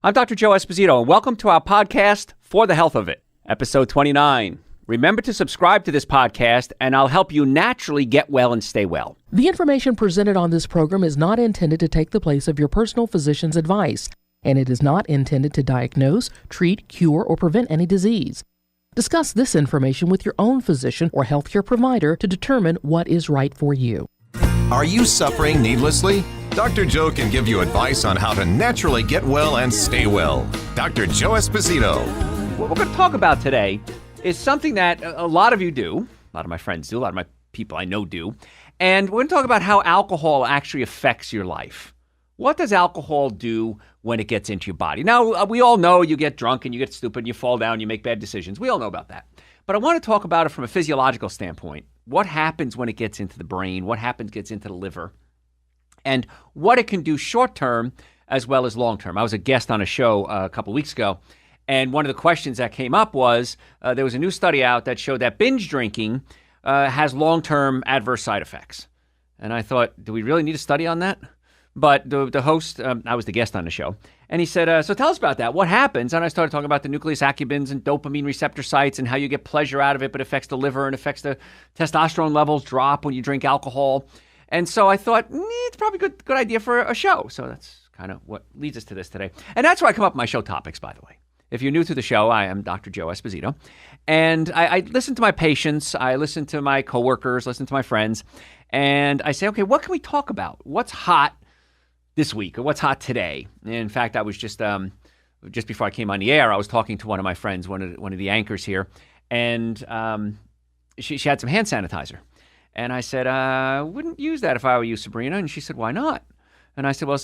I'm Dr. Joe Esposito, and welcome to our podcast, For the Health of It, episode 29. Remember to subscribe to this podcast, and I'll help you naturally get well and stay well. The information presented on this program is not intended to take the place of your personal physician's advice, and it is not intended to diagnose, treat, cure, or prevent any disease. Discuss this information with your own physician or healthcare provider to determine what is right for you. Are you suffering needlessly? Dr. Joe can give you advice on how to naturally get well and stay well. Dr. Joe Esposito. What we're going to talk about today is something that a lot of you do, a lot of my friends do, a lot of my people I know do, and we're going to talk about how alcohol actually affects your life. What does alcohol do when it gets into your body? Now, we all know you get drunk and you get stupid and you fall down, you make bad decisions. We all know about that. But I want to talk about it from a physiological standpoint. What happens when it gets into the brain? What happens gets into the liver? And what it can do short-term as well as long-term. I was a guest on a show a couple weeks ago, and one of the questions that came up was there was a new study out that showed that binge drinking has long-term adverse side effects. And I thought, do we really need a study on that? But the host, I was the guest on the show, and he said, so tell us about that. What happens? And I started talking about the nucleus accumbens and dopamine receptor sites and how you get pleasure out of it, but it affects the liver and affects the testosterone levels drop when you drink alcohol. And so I thought, it's probably a good idea for a show. So that's kind of what leads us to this today. And that's where I come up with my show topics, by the way. If you're new to the show, I am Dr. Joe Esposito. And I listen to my patients, I listen to my coworkers, listen to my friends, and I say, okay, what can we talk about? What's hot this week or what's hot today? And in fact, I was just before I came on the air, I was talking to one of my friends, one of the anchors here, and she had some hand sanitizer. And I said, I wouldn't use that if I were you, Sabrina. And she said, why not? And I said, well,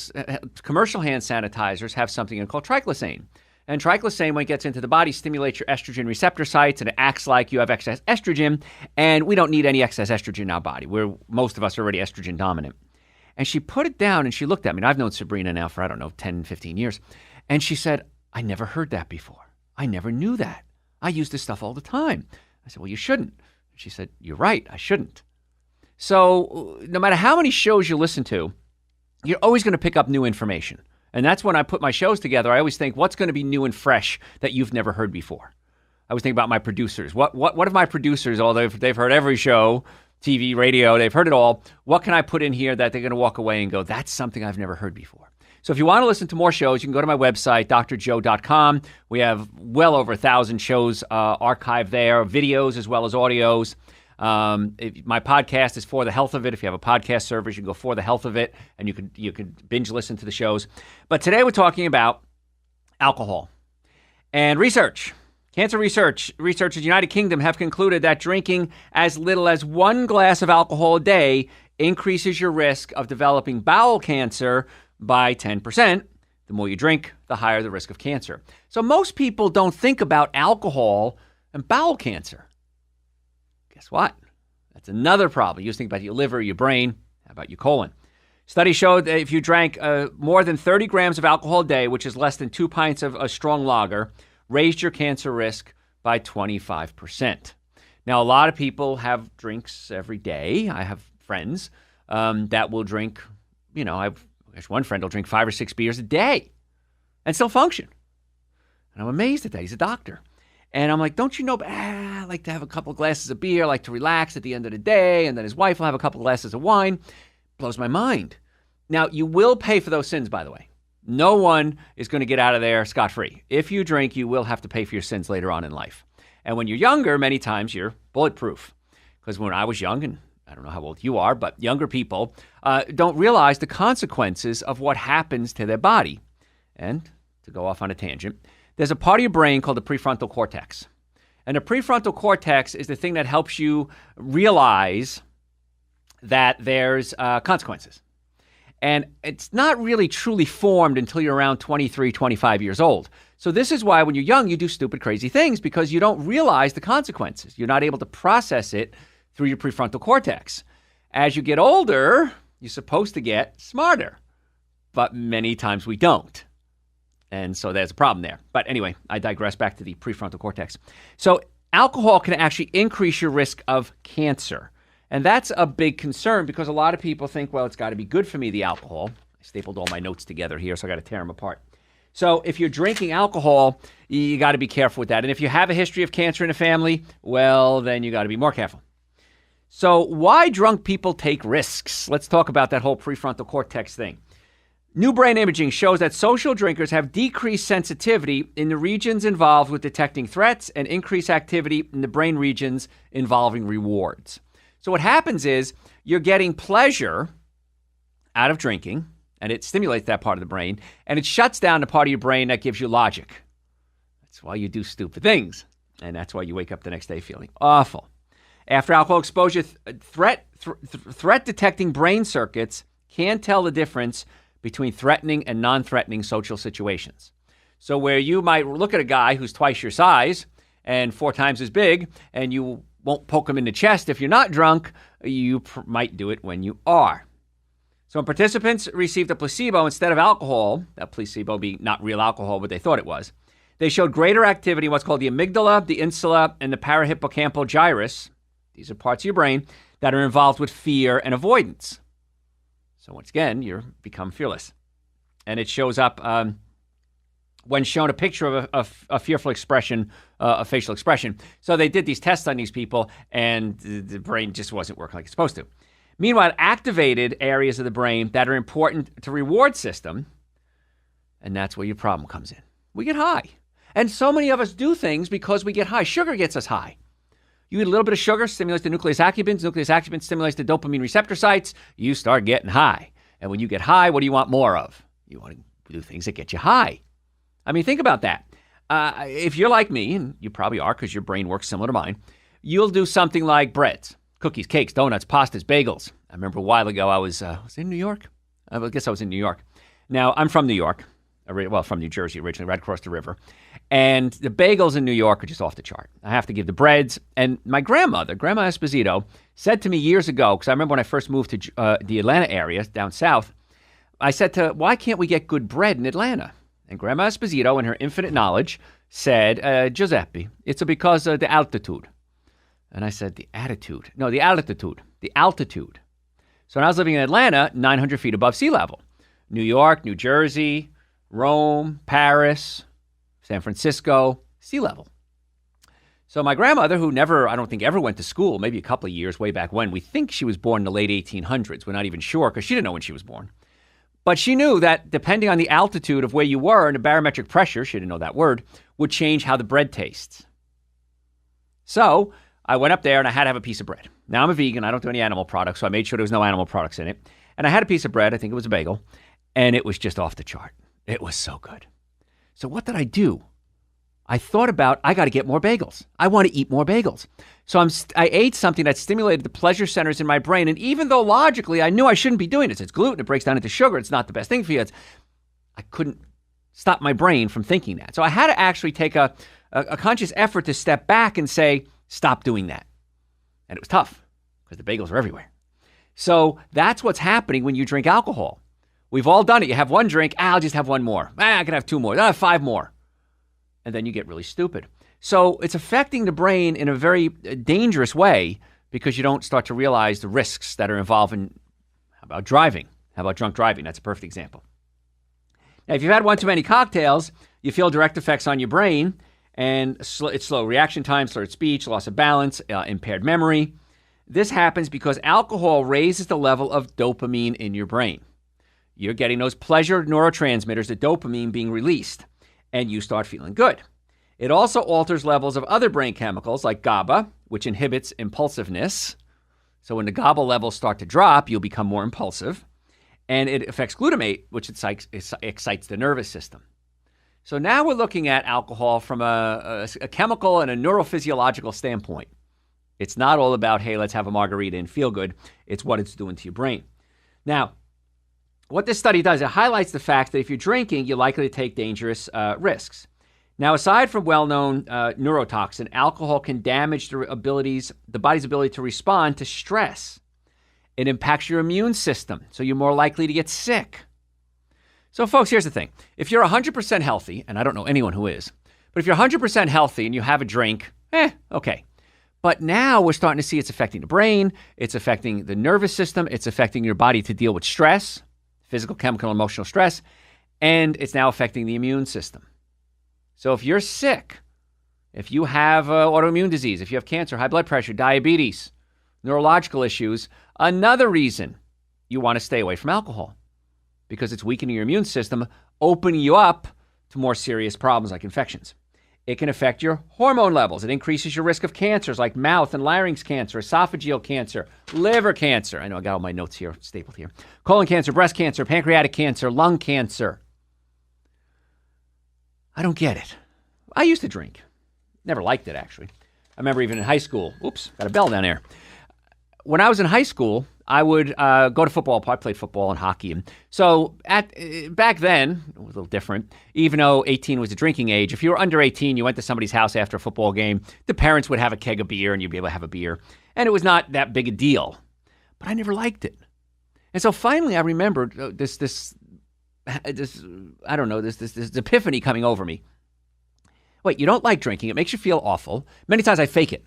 commercial hand sanitizers have something called triclosan. And triclosan, when it gets into the body, stimulates your estrogen receptor sites, and it acts like you have excess estrogen. And we don't need any excess estrogen in our body. Most of us are already estrogen dominant. And she put it down, and she looked at me. And I've known Sabrina now for, 10, 15 years. And she said, I never heard that before. I never knew that. I use this stuff all the time. I said, well, you shouldn't. She said, you're right, I shouldn't. So no matter how many shows you listen to, you're always going to pick up new information. And that's when I put my shows together. I always think, what's going to be new and fresh that you've never heard before? I always think about my producers. What if my producers, although they've heard every show, TV, radio, they've heard it all, what can I put in here that they're going to walk away and go, that's something I've never heard before? So if you want to listen to more shows, you can go to my website, drjoe.com. We have well over 1,000 shows archived there, videos as well as audios. My podcast is For the Health of It. If you have a podcast service, you can go For the Health of It, and you can binge listen to the shows. But today we're talking about alcohol and research. Cancer researchers in the United Kingdom have concluded that drinking as little as 1 glass of alcohol a day increases your risk of developing bowel cancer by 10%. The more you drink, the higher the risk of cancer. So most people don't think about alcohol and bowel cancer. Guess what? That's another problem. You just think about your liver, your brain. How about your colon? Studies showed that if you drank more than 30 grams of alcohol a day, which is less than 2 pints of a strong lager, raised your cancer risk by 25%. Now, a lot of people have drinks every day. I have friends that will drink, one friend will drink 5 or 6 beers a day and still function. And I'm amazed at that. He's a doctor. And I'm like, don't you know, I like to have a couple of glasses of beer, I like to relax at the end of the day, and then his wife will have a couple of glasses of wine. Blows my mind. Now, you will pay for those sins, by the way. No one is going to get out of there scot-free. If you drink, you will have to pay for your sins later on in life. And when you're younger, many times you're bulletproof. Because when I was young, and I don't know how old you are, but younger people don't realize the consequences of what happens to their body. And to go off on a tangent, there's a part of your brain called the prefrontal cortex. And the prefrontal cortex is the thing that helps you realize that there's consequences. And it's not really truly formed until you're around 23, 25 years old. So this is why when you're young, you do stupid, crazy things because you don't realize the consequences. You're not able to process it through your prefrontal cortex. As you get older, you're supposed to get smarter. But many times we don't. And so there's a problem there. But anyway, I digress back to the prefrontal cortex. So alcohol can actually increase your risk of cancer. And that's a big concern because a lot of people think, well, it's got to be good for me, the alcohol. I stapled all my notes together here, so I got to tear them apart. So if you're drinking alcohol, you got to be careful with that. And if you have a history of cancer in the family, well, then you got to be more careful. So why drunk people take risks? Let's talk about that whole prefrontal cortex thing. New brain imaging shows that social drinkers have decreased sensitivity in the regions involved with detecting threats and increased activity in the brain regions involving rewards. So what happens is you're getting pleasure out of drinking, and it stimulates that part of the brain, and it shuts down the part of your brain that gives you logic. That's why you do stupid things, and that's why you wake up the next day feeling awful. After alcohol exposure, threat detecting brain circuits can tell the difference between threatening and non-threatening social situations. So where you might look at a guy who's twice your size and 4 times as big, and you won't poke him in the chest if you're not drunk, you might do it when you are. So when participants received a placebo instead of alcohol, that placebo being not real alcohol, but they thought it was, they showed greater activity in what's called the amygdala, the insula, and the parahippocampal gyrus. These are parts of your brain that are involved with fear and avoidance. So once again, you become fearless. And it shows up when shown a picture of a fearful expression, a facial expression. So they did these tests on these people, and the brain just wasn't working like it's supposed to. Meanwhile, activated areas of the brain that are important to reward system, and that's where your problem comes in. We get high. And so many of us do things because we get high. Sugar gets us high. You eat a little bit of sugar, stimulates the nucleus accumbens. Nucleus accumbens stimulates the dopamine receptor sites. You start getting high. And when you get high, what do you want more of? You want to do things that get you high. I mean, think about that. If you're like me, and you probably are because your brain works similar to mine, you'll do something like breads, cookies, cakes, donuts, pastas, bagels. I remember a while ago I was in New York? I guess I was in New York. Now, I'm from New York. Well, from New Jersey originally, right across the river. And the bagels in New York are just off the chart. I have to give the breads. And my grandmother, Grandma Esposito, said to me years ago, because I remember when I first moved to the Atlanta area down south, I said to her, why can't we get good bread in Atlanta? And Grandma Esposito, in her infinite knowledge, said, Giuseppe, it's because of the altitude. And I said, the attitude. No, the altitude. The altitude. So when I was living in Atlanta, 900 feet above sea level. New York, New Jersey, Rome, Paris, San Francisco, sea level. So my grandmother, who never, I don't think ever went to school, maybe a couple of years way back when, we think she was born in the late 1800s. We're not even sure because she didn't know when she was born. But she knew that depending on the altitude of where you were and the barometric pressure, she didn't know that word, would change how the bread tastes. So I went up there and I had to have a piece of bread. Now I'm a vegan. I don't do any animal products, so I made sure there was no animal products in it. And I had a piece of bread. I think it was a bagel. And it was just off the chart. It was so good. So what did I do? I thought about, I got to get more bagels. I want to eat more bagels. So I ate something that stimulated the pleasure centers in my brain. And even though logically I knew I shouldn't be doing this, it's gluten, it breaks down into sugar, it's not the best thing for you, I couldn't stop my brain from thinking that. So I had to actually take a conscious effort to step back and say, stop doing that. And it was tough because the bagels are everywhere. So that's what's happening when you drink alcohol. We've all done it. You have one drink, I'll just have one more. I can have 2 more. I'll have 5 more. And then you get really stupid. So it's affecting the brain in a very dangerous way because you don't start to realize the risks that are involved in, how about driving? How about drunk driving? That's a perfect example. Now, if you've had one too many cocktails, you feel direct effects on your brain, and it's slow reaction time, slurred speech, loss of balance, impaired memory. This happens because alcohol raises the level of dopamine in your brain. You're getting those pleasure neurotransmitters, the dopamine being released, and you start feeling good. It also alters levels of other brain chemicals like GABA, which inhibits impulsiveness. So when the GABA levels start to drop, you'll become more impulsive. And it affects glutamate, which excites the nervous system. So now we're looking at alcohol from a chemical and a neurophysiological standpoint. It's not all about, hey, let's have a margarita and feel good. It's what it's doing to your brain. Now, what this study does, it highlights the fact that if you're drinking, you're likely to take dangerous risks. Now, aside from well-known neurotoxin, alcohol can damage the body's ability to respond to stress. It impacts your immune system, so you're more likely to get sick. So, folks, here's the thing. If you're 100% healthy, and I don't know anyone who is, but if you're 100% healthy and you have a drink, okay. But now we're starting to see it's affecting the brain, it's affecting the nervous system, it's affecting your body to deal with stress, physical, chemical, emotional stress. and it's now affecting the immune system. So if you're sick, if you have autoimmune disease, if you have cancer, high blood pressure, diabetes, neurological issues, another reason you want to stay away from alcohol, because it's weakening your immune system, opening you up to more serious problems like infections. It can affect your hormone levels. It increases your risk of cancers like mouth and larynx cancer, esophageal cancer, liver cancer. I know I got all my notes here, stapled here. Colon cancer, breast cancer, pancreatic cancer, lung cancer. I don't get it. I used to drink. Never liked it, actually. I remember even in high school. Oops, got a bell down there. When I was in high school, I would go to football. I played football and hockey. And so back then, it was a little different. Even though 18 was the drinking age, if you were under 18, you went to somebody's house after a football game, the parents would have a keg of beer and you'd be able to have a beer. And it was not that big a deal. But I never liked it. And so finally I remembered this epiphany coming over me. Wait, you don't like drinking. It makes you feel awful. Many times I fake it.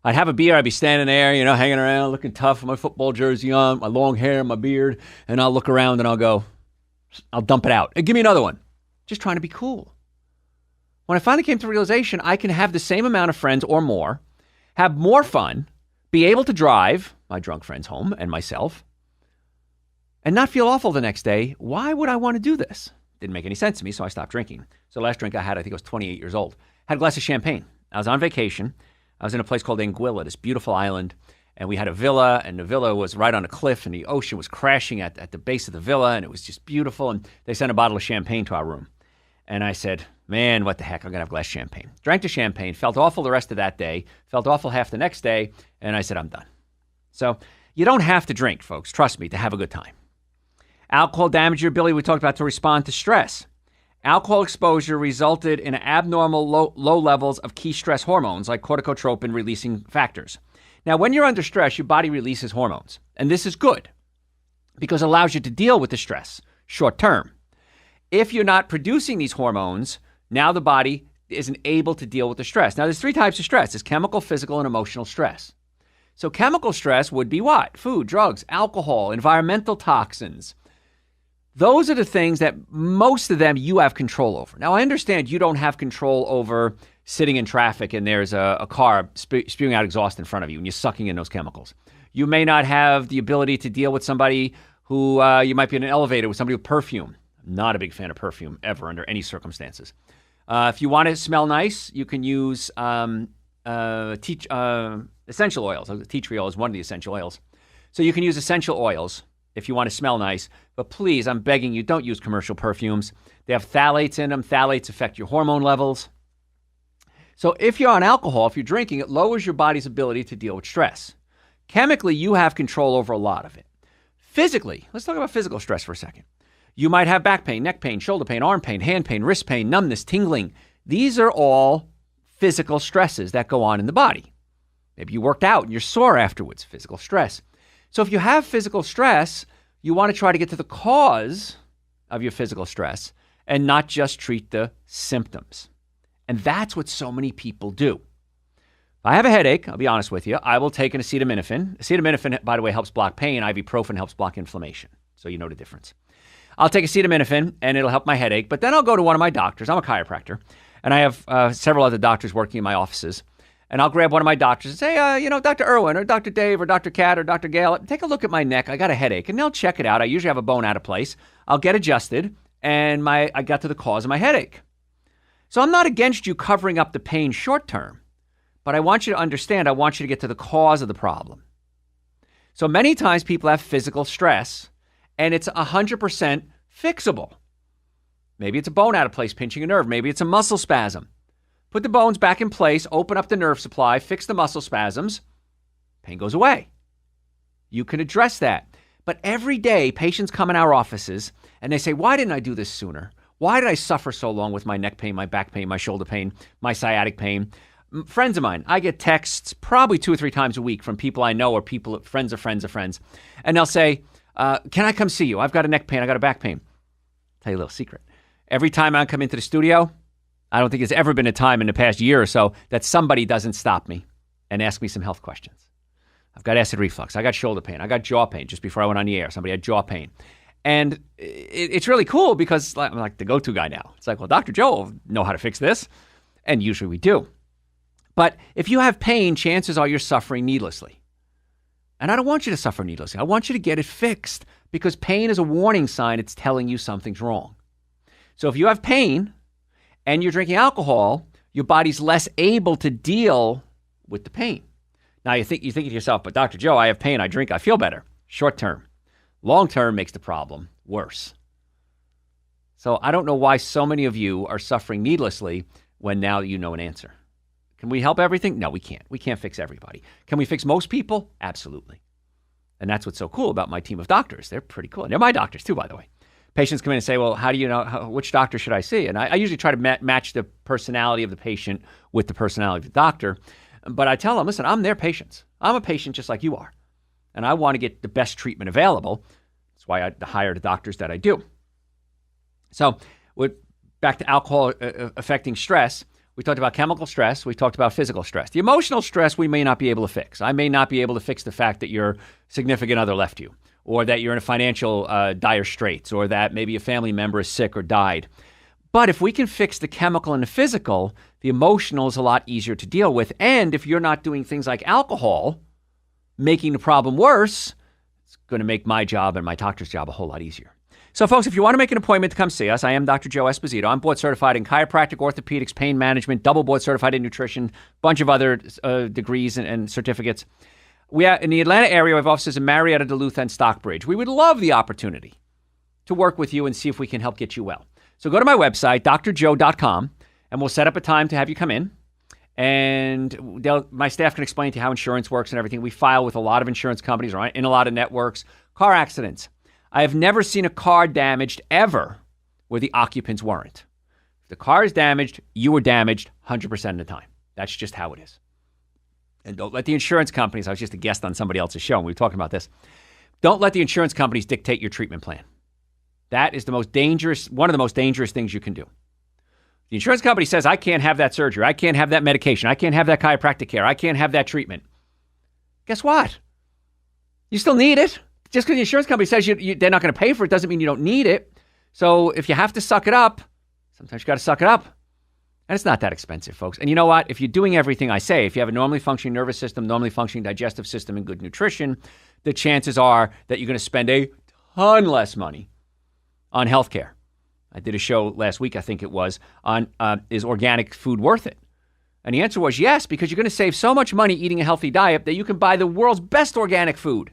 I'd have a beer. I'd be standing there, hanging around, looking tough with my football jersey on, my long hair, my beard, and I'll look around and I'll dump it out. And give me another one. Just trying to be cool. When I finally came to the realization, I can have the same amount of friends or more, have more fun, be able to drive my drunk friends home and myself, and not feel awful the next day. Why would I want to do this? Didn't make any sense to me, so I stopped drinking. So the last drink I had, I think I was 28 years old. Had a glass of champagne. I was on vacation. I was in a place called Anguilla, this beautiful island, and we had a villa, and the villa was right on a cliff, and the ocean was crashing at the base of the villa, and it was just beautiful, and they sent a bottle of champagne to our room. And I said, man, what the heck, I'm going to have a glass of champagne. Drank the champagne, felt awful the rest of that day, felt awful half the next day, and I said, I'm done. So you don't have to drink, folks, trust me, to have a good time. Alcohol damages your ability, we talked about, to respond to stress. Alcohol exposure resulted in abnormal low levels of key stress hormones like corticotropin-releasing factors. Now, when you're under stress, your body releases hormones. And this is good because it allows you to deal with the stress short term. If you're not producing these hormones, now the body isn't able to deal with the stress. Now, there's three types of stress. There's chemical, physical, and emotional stress. So chemical stress would be what? Food, drugs, alcohol, environmental toxins. Those are the things that most of them you have control over. Now, I understand you don't have control over sitting in traffic and there's a car spewing out exhaust in front of you and you're sucking in those chemicals. You may not have the ability to deal with somebody who you might be in an elevator with somebody with perfume. I'm not a big fan of perfume ever under any circumstances. If you want to smell nice, you can use essential oils. Tea tree oil is one of the essential oils. So you can use essential oils if you want to smell nice. But please, I'm begging you, don't use commercial perfumes. They have phthalates in them. Phthalates affect your hormone levels. So if you're on alcohol, if you're drinking, it lowers your body's ability to deal with stress. Chemically, you have control over a lot of it. Physically, let's talk about physical stress for a second. You might have back pain, neck pain, shoulder pain, arm pain, hand pain, wrist pain, numbness, tingling. These are all physical stresses that go on in the body. Maybe you worked out and you're sore afterwards, physical stress. So if you have physical stress, you want to try to get to the cause of your physical stress and not just treat the symptoms. And that's what so many people do. If I have a headache, I'll be honest with you, I will take an acetaminophen. Acetaminophen, by the way, helps block pain. Ibuprofen helps block inflammation. So you know the difference. I'll take acetaminophen and it'll help my headache, but then I'll go to one of my doctors. I'm a chiropractor, and I have several other doctors working in my offices. And I'll grab one of my doctors and say, Dr. Irwin or Dr. Dave or Dr. Cat or Dr. Gail, take a look at my neck. I got a headache. And they'll check it out. I usually have a bone out of place. I'll get adjusted, and I got to the cause of my headache. So I'm not against you covering up the pain short term, but I want you to understand, I want you to get to the cause of the problem. So many times people have physical stress, and it's 100% fixable. Maybe it's a bone out of place pinching a nerve. Maybe it's a muscle spasm. Put the bones back in place, open up the nerve supply, fix the muscle spasms, pain goes away. You can address that. But every day, patients come in our offices and they say, why didn't I do this sooner? Why did I suffer so long with my neck pain, my back pain, my shoulder pain, my sciatic pain? Friends of mine, I get texts probably 2 or 3 times a week from people I know or people, friends of friends of friends. And they'll say, can I come see you? I've got a neck pain, I got a back pain. I'll tell you a little secret. Every time I come into the studio, I don't think there's ever been a time in the past year or so that somebody doesn't stop me and ask me some health questions. I've got acid reflux. I got shoulder pain. I got jaw pain just before I went on the air. Somebody had jaw pain. And it's really cool because I'm like the go-to guy now. It's like, well, Dr. Joe will know how to fix this. And usually we do. But if you have pain, chances are you're suffering needlessly. And I don't want you to suffer needlessly. I want you to get it fixed because pain is a warning sign. It's telling you something's wrong. So if you have pain and you're drinking alcohol, your body's less able to deal with the pain. Now you think to yourself, but Dr. Joe, I have pain, I drink, I feel better. Short term. Long term makes the problem worse. So I don't know why so many of you are suffering needlessly when now you know an answer. Can we help everything? No, we can't. We can't fix everybody. Can we fix most people? Absolutely. And that's what's so cool about my team of doctors. They're pretty cool. And they're my doctors too, by the way. Patients come in and say, well, how do you know, which doctor should I see? And I usually try to match the personality of the patient with the personality of the doctor. But I tell them, listen, I'm their patient. I'm a patient just like you are. And I want to get the best treatment available. That's why I hire the doctors that I do. So back to alcohol affecting stress. We talked about chemical stress. We talked about physical stress. The emotional stress we may not be able to fix. I may not be able to fix the fact that your significant other left you, or that you're in a financial dire straits, or that maybe a family member is sick or died. But if we can fix the chemical and the physical, the emotional is a lot easier to deal with. And if you're not doing things like alcohol, making the problem worse, it's going to make my job and my doctor's job a whole lot easier. So, folks, if you want to make an appointment to come see us, I am Dr. Joe Esposito. I'm board certified in chiropractic, orthopedics, pain management, double board certified in nutrition, bunch of other degrees and certificates. We are in the Atlanta area. We have offices in Marietta, Duluth, and Stockbridge. We would love the opportunity to work with you and see if we can help get you well. So go to my website, drjoe.com, and we'll set up a time to have you come in. And my staff can explain to you how insurance works and everything. We file with a lot of insurance companies, right? In a lot of networks. Car accidents. I have never seen a car damaged ever where the occupants weren't. If the car is damaged, you were damaged 100% of the time. That's just how it is. And don't let the insurance companies, I was just a guest on somebody else's show and we were talking about this. Don't let the insurance companies dictate your treatment plan. That is one of the most dangerous things you can do. The insurance company says, I can't have that surgery. I can't have that medication. I can't have that chiropractic care. I can't have that treatment. Guess what? You still need it. Just because the insurance company says they're not going to pay for it doesn't mean you don't need it. So if you have to suck it up, sometimes you got to suck it up. And it's not that expensive, folks. And you know what? If you're doing everything I say, if you have a normally functioning nervous system, normally functioning digestive system, and good nutrition, the chances are that you're going to spend a ton less money on healthcare. I did a show last week, I think it was, on is organic food worth it? And the answer was yes, because you're going to save so much money eating a healthy diet that you can buy the world's best organic food.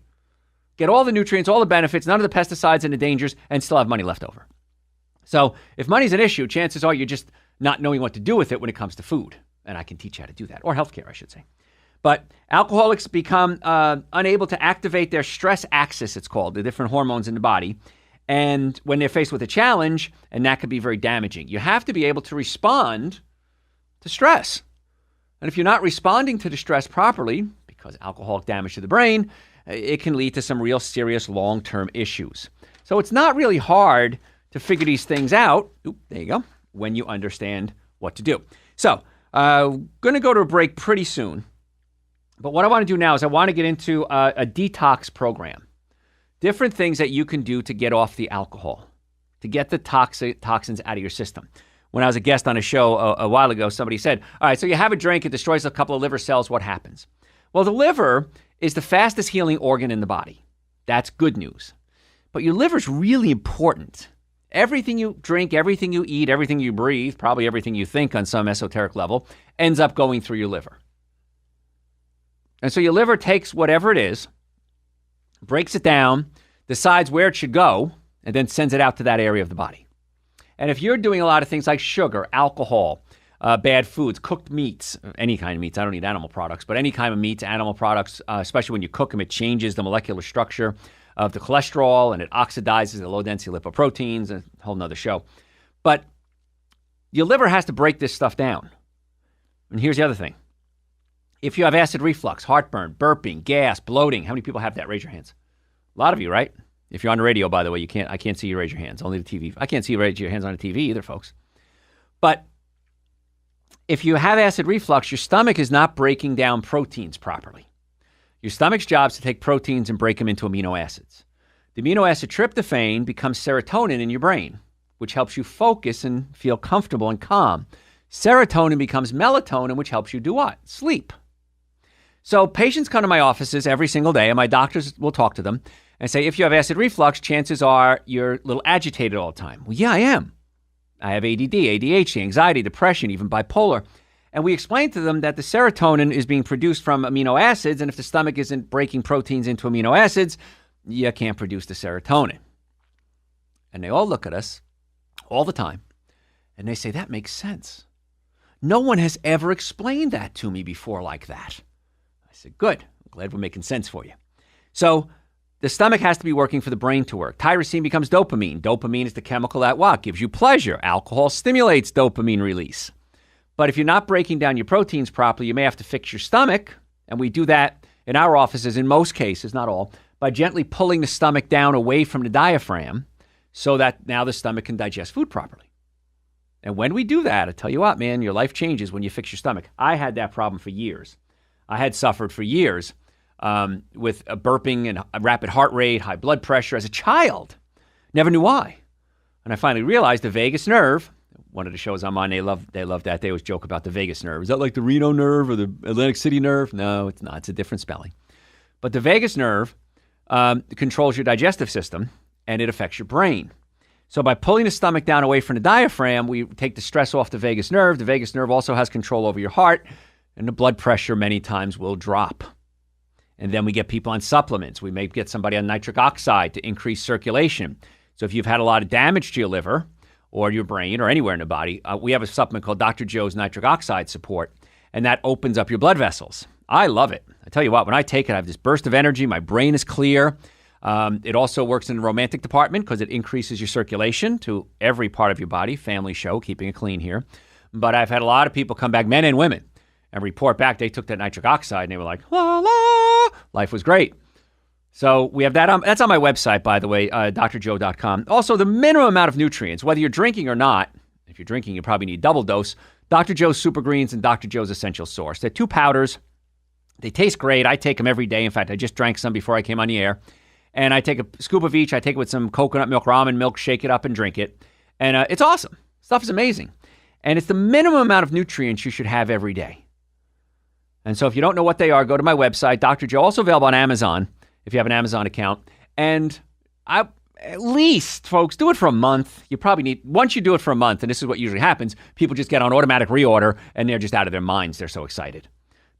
Get all the nutrients, all the benefits, none of the pesticides and the dangers, and still have money left over. So if money's an issue, chances are you're just not knowing what to do with it when it comes to food. And I can teach you how to do that, or healthcare, I should say. But alcoholics become unable to activate their stress axis, it's called, the different hormones in the body. And when they're faced with a challenge, and that could be very damaging. You have to be able to respond to stress. And if you're not responding to the stress properly, because alcoholic damage to the brain, it can lead to some real serious long-term issues. So it's not really hard to figure these things out. There you go. When you understand what to do. So, going to go to a break pretty soon. But what I want to do now is I want to get into a detox program. Different things that you can do to get off the alcohol, to get the toxins out of your system. When I was a guest on a show a while ago, somebody said, all right, so you have a drink, it destroys a couple of liver cells, what happens? Well, the liver is the fastest healing organ in the body. That's good news. But your liver's really important. Everything you drink, everything you eat, everything you breathe, probably everything you think on some esoteric level, ends up going through your liver. And so your liver takes whatever it is, breaks it down, decides where it should go, and then sends it out to that area of the body. And if you're doing a lot of things like sugar, alcohol, bad foods, cooked meats, any kind of meats, I don't eat animal products, but any kind of meats, animal products, especially when you cook them, it changes the molecular structure of the cholesterol and it oxidizes the low-density lipoproteins, a whole nother show. But your liver has to break this stuff down. And here's the other thing. If you have acid reflux, heartburn, burping, gas, bloating, how many people have that? Raise your hands. A lot of you, right? If you're on the radio, by the way, I can't see you raise your hands. Only the TV. I can't see you raise your hands on the TV either, folks. But if you have acid reflux, your stomach is not breaking down proteins properly. Your stomach's job is to take proteins and break them into amino acids. The amino acid tryptophan becomes serotonin in your brain, which helps you focus and feel comfortable and calm. Serotonin becomes melatonin, which helps you do what? Sleep. So patients come to my offices every single day, and my doctors will talk to them and say, if you have acid reflux, chances are you're a little agitated all the time. Well, yeah, I am. I have ADD, ADHD, anxiety, depression, even bipolar. And we explain to them that the serotonin is being produced from amino acids, and if the stomach isn't breaking proteins into amino acids, you can't produce the serotonin. And they all look at us all the time, and they say, that makes sense. No one has ever explained that to me before like that. I said, good. I'm glad we're making sense for you. So the stomach has to be working for the brain to work. Tyrosine becomes dopamine. Dopamine is the chemical that what? Gives you pleasure. Alcohol stimulates dopamine release. But if you're not breaking down your proteins properly, you may have to fix your stomach. And we do that in our offices in most cases, not all, by gently pulling the stomach down away from the diaphragm so that now the stomach can digest food properly. And when we do that, I tell you what, man, your life changes when you fix your stomach. I had that problem for years. I had suffered for years with a burping and a rapid heart rate, high blood pressure as a child. Never knew why. And I finally realized the vagus nerve, one of the shows I'm on, they love that. They always joke about the vagus nerve. Is that like the Reno nerve or the Atlantic City nerve? No, it's not. It's a different spelling. But the vagus nerve controls your digestive system, and it affects your brain. So by pulling the stomach down away from the diaphragm, we take the stress off the vagus nerve. The vagus nerve also has control over your heart, and the blood pressure many times will drop. And then we get people on supplements. We may get somebody on nitric oxide to increase circulation. So if you've had a lot of damage to your liver or your brain or anywhere in the body, we have a supplement called Dr. Joe's Nitric Oxide Support, and that opens up your blood vessels. I love it. I tell you what, when I take it, I have this burst of energy. My brain is clear. It also works in the romantic department because it increases your circulation to every part of your body. Family show, keeping it clean here. But I've had a lot of people come back, men and women, and report back they took that nitric oxide and they were like, la, la, life was great. So we have that. That's on my website, by the way, drjoe.com. Also, the minimum amount of nutrients, whether you're drinking or not, if you're drinking, you probably need double dose, Dr. Joe's Super Greens and Dr. Joe's Essential Source. They're 2 powders. They taste great. I take them every day. In fact, I just drank some before I came on the air. And I take a scoop of each. I take it with some coconut milk, ramen milk, shake it up and drink it. And it's awesome. Stuff is amazing. And it's the minimum amount of nutrients you should have every day. And so if you don't know what they are, go to my website, Dr. Joe, also available on Amazon if you have an Amazon account. And at least, folks, do it for a month. You probably need, once you do it for a month, and this is what usually happens, people just get on automatic reorder and they're just out of their minds. They're so excited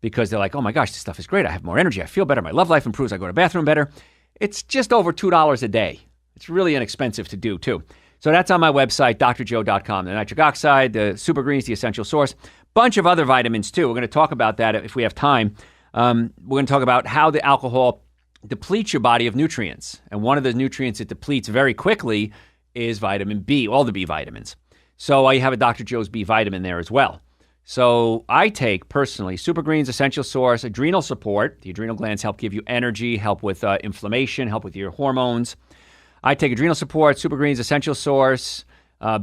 because they're like, oh my gosh, this stuff is great. I have more energy. I feel better. My love life improves. I go to the bathroom better. It's just over $2 a day. It's really inexpensive to do, too. So that's on my website, drjoe.com. The nitric oxide, the Super Greens, the Essential Source, bunch of other vitamins, too. We're going to talk about that if we have time. We're going to talk about how the alcohol depletes your body of nutrients. And one of the nutrients it depletes very quickly is vitamin B, all the B vitamins. So you have a Dr. Joe's B vitamin there as well. So I take, personally, Super Greens, Essential Source, adrenal support. The adrenal glands help give you energy, help with inflammation, help with your hormones. I take adrenal support, Super Greens, Essential Source,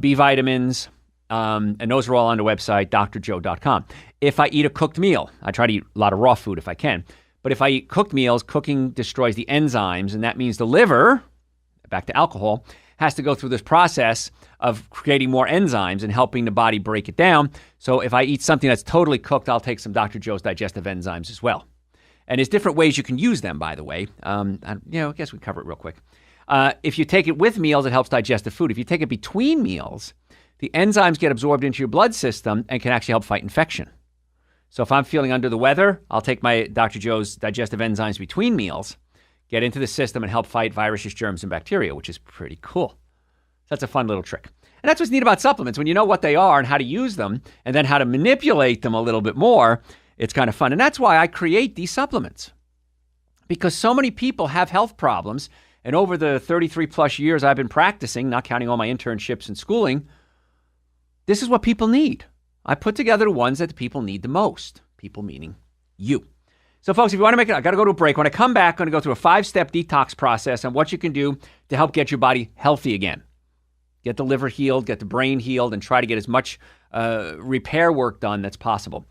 B vitamins, and those are all on the website, drjoe.com. If I eat a cooked meal, I try to eat a lot of raw food if I can. But if I eat cooked meals, cooking destroys the enzymes, and that means the liver, back to alcohol, has to go through this process of creating more enzymes and helping the body break it down. So if I eat something that's totally cooked, I'll take some Dr. Joe's digestive enzymes as well. And there's different ways you can use them, by the way. I guess we cover it real quick. If you take it with meals, it helps digest the food. If you take it between meals, the enzymes get absorbed into your blood system and can actually help fight infection. So if I'm feeling under the weather, I'll take my Dr. Joe's digestive enzymes between meals, get into the system and help fight viruses, germs, and bacteria, which is pretty cool. So that's a fun little trick. And that's what's neat about supplements. When you know what they are and how to use them, and then how to manipulate them a little bit more, it's kind of fun. And that's why I create these supplements. Because so many people have health problems. And over the 33 plus years I've been practicing, not counting all my internships and schooling, this is what people need. I put together the ones that the people need the most. People meaning you. So folks, if you want to make it, I got to go to a break. When I come back, I'm going to go through a 5-step detox process on what you can do to help get your body healthy again. Get the liver healed, get the brain healed, and try to get as much repair work done that's possible.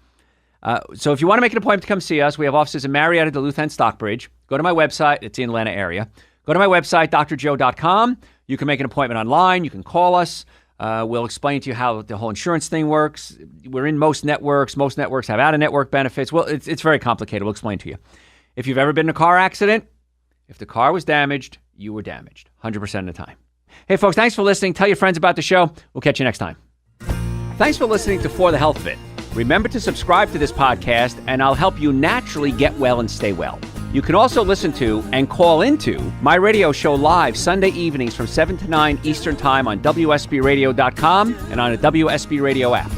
So if you want to make an appointment to come see us, we have offices in Marietta, Duluth, and Stockbridge. Go to my website. It's in the Atlanta area. Go to my website, drjoe.com. You can make an appointment online. You can call us. We'll explain to you how the whole insurance thing works. We're in most networks. Most networks have out-of-network benefits. Well, it's very complicated. We'll explain to you. If you've ever been in a car accident, if the car was damaged, you were damaged 100% of the time. Hey, folks, thanks for listening. Tell your friends about the show. We'll catch you next time. Thanks for listening to For the Health of It. Remember to subscribe to this podcast, and I'll help you naturally get well and stay well. You can also listen to and call into my radio show live Sunday evenings from 7 to 9 Eastern Time on WSBRadio.com and on a WSB Radio app.